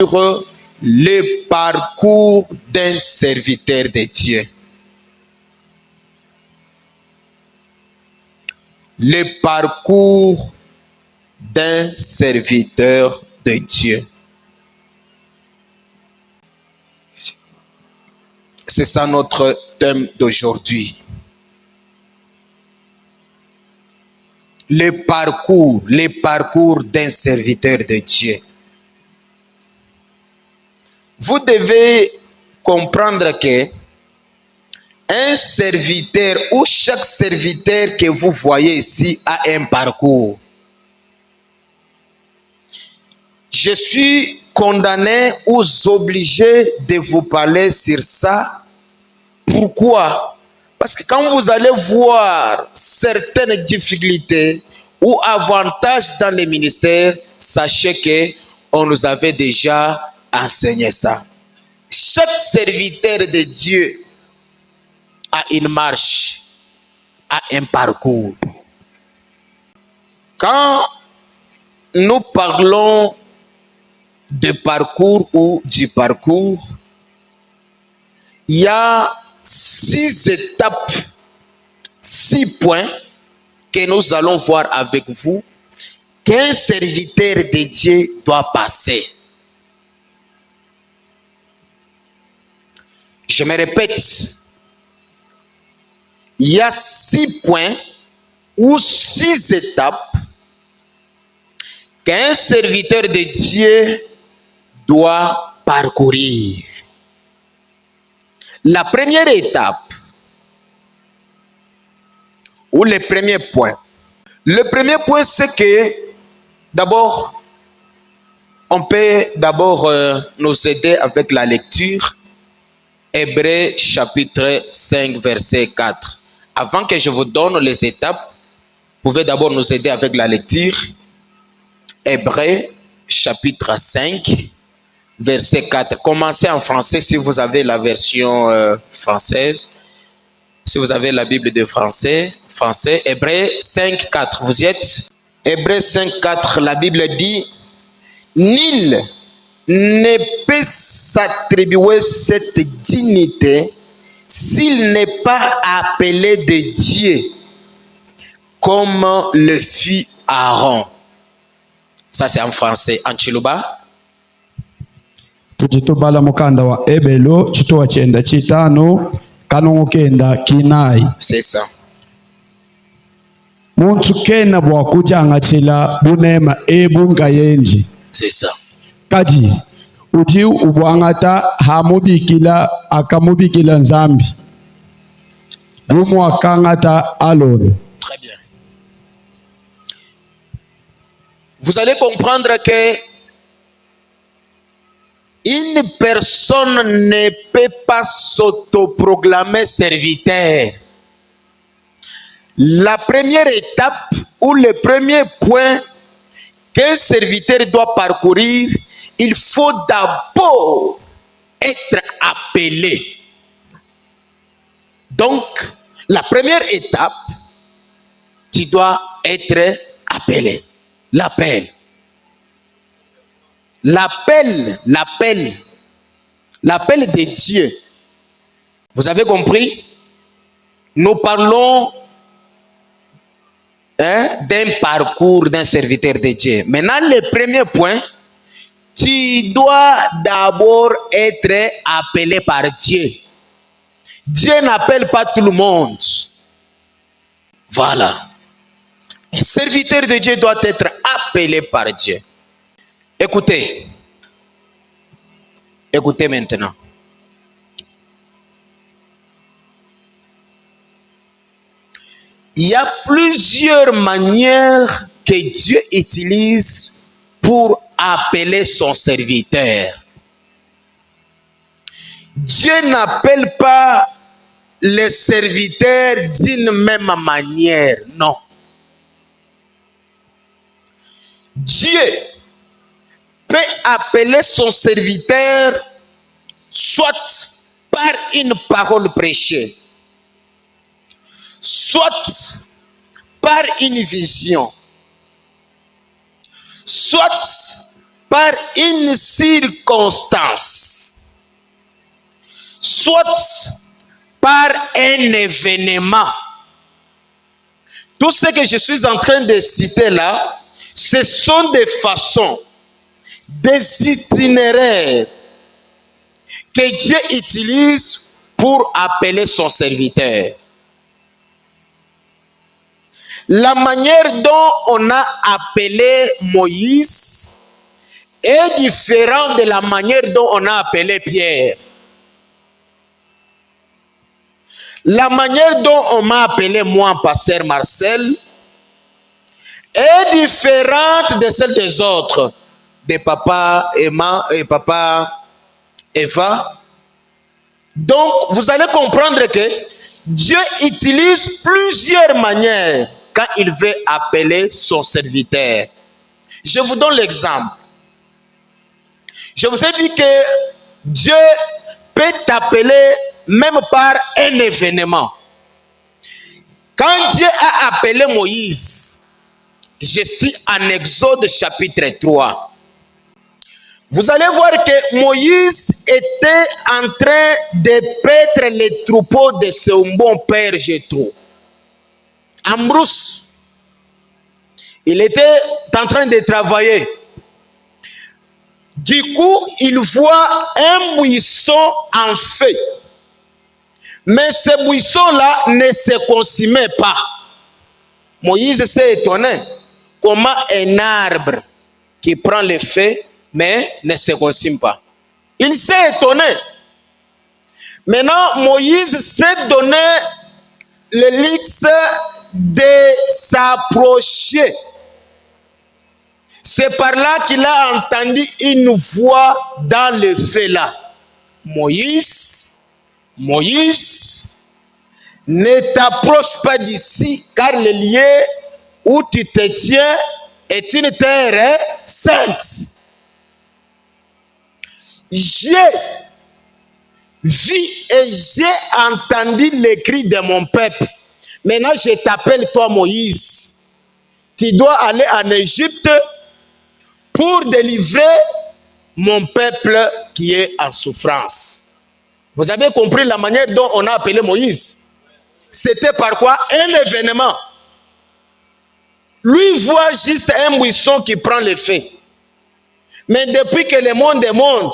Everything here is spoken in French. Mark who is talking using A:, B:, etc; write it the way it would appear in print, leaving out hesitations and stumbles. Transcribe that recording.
A: sur le parcours d'un serviteur de Dieu. Le parcours d'un serviteur de Dieu. C'est ça notre thème d'aujourd'hui. Le parcours d'un serviteur de Dieu. Vous devez comprendre que un serviteur ou chaque serviteur que vous voyez ici a un parcours. Je suis condamné ou obligé de vous parler sur ça. Pourquoi? Parce que quand vous allez voir certaines difficultés ou avantages dans les ministères, sachez que on nous avait déjà enseigné ça. Chaque serviteur de Dieu a une marche, a un parcours. Quand nous parlons de parcours ou du parcours, il y a 6 étapes, 6 points que nous allons voir avec vous qu'un serviteur de Dieu doit passer. Je me répète, il y a 6 points ou 6 étapes qu'un serviteur de Dieu doit parcourir. La première étape, ou le premier point, c'est que d'abord, on peut d'abord nous aider avec la lecture. Hébreux chapitre 5 verset 4. Avant que je vous donne les étapes, vous pouvez d'abord nous aider avec la lecture. Hébreux chapitre 5 verset 4. Commencez en français si vous avez la version française. Si vous avez la Bible de français. Hébreux 5 4. Vous y êtes? Hébreux 5 4, la Bible dit: nul ne peut s'attribuer cette dignité s'il n'est pas appelé de Dieu, comme le fit Aaron. Ça c'est en français. En Chiluba,
B: tujitubala mukanda wa ebelo chituwa chenda chitano kanongo kenda kinai.
A: C'est ça.
B: Muntu kena bwa kujanga chila bunema ebunga yenji.
A: C'est ça.
B: Kadi uji ubwangata hamubikila akamubikila nzambi gumu akangata alone.
A: Très bien. Vous allez comprendre que une personne ne peut pas s'autoproclamer serviteur. La première étape ou le premier point qu'un serviteur doit parcourir, il faut d'abord être appelé. Donc, la première étape, tu dois être appelé. L'appel de Dieu. Vous avez compris? Nous parlons d'un parcours d'un serviteur de Dieu. Maintenant, le premier point, tu dois d'abord être appelé par Dieu. Dieu n'appelle pas tout le monde. Voilà. Un serviteur de Dieu doit être appelé par Dieu. Écoutez. Écoutez maintenant. Il y a plusieurs manières que Dieu utilise pour appeler son serviteur. Dieu n'appelle pas les serviteurs d'une même manière, non. Dieu peut appeler son serviteur soit par une parole prêchée, soit par une vision, soit par une circonstance, soit par un événement. Tout ce que je suis en train de citer là, ce sont des façons, des itinéraires que Dieu utilise pour appeler son serviteur. La manière dont on a appelé Moïse est différente de la manière dont on a appelé Pierre. La manière dont on m'a appelé moi, pasteur Marcel, est différente de celle des autres, de papa Emma et papa Eva. Donc, vous allez comprendre que Dieu utilise plusieurs manières quand il veut appeler son serviteur. Je vous donne l'exemple. Je vous ai dit que Dieu peut t'appeler même par un événement. Quand Dieu a appelé Moïse, je suis en Exode chapitre 3. Vous allez voir que Moïse était en train de paître les troupeaux de son bon père Jéthro. En brousse. Il était en train de travailler. Du coup, il voit un buisson en feu. Mais ce buisson-là ne se consumait pas. Moïse s'est étonné. Comment un arbre qui prend le feu, mais ne se consume pas. Il s'est étonné. Maintenant, Moïse s'est donné le luxe de s'approcher. C'est par là qu'il a entendu une voix dans le feu là. Moïse, Moïse, ne t'approche pas d'ici, car le lieu où tu te tiens est une terre sainte. J'ai vu et j'ai entendu les cris de mon peuple. Maintenant, je t'appelle toi Moïse. Tu dois aller en Égypte pour délivrer mon peuple qui est en souffrance. Vous avez compris la manière dont on a appelé Moïse? C'était par quoi? Un événement. Lui voit juste un buisson qui prend le feu. Mais depuis que le monde est monde,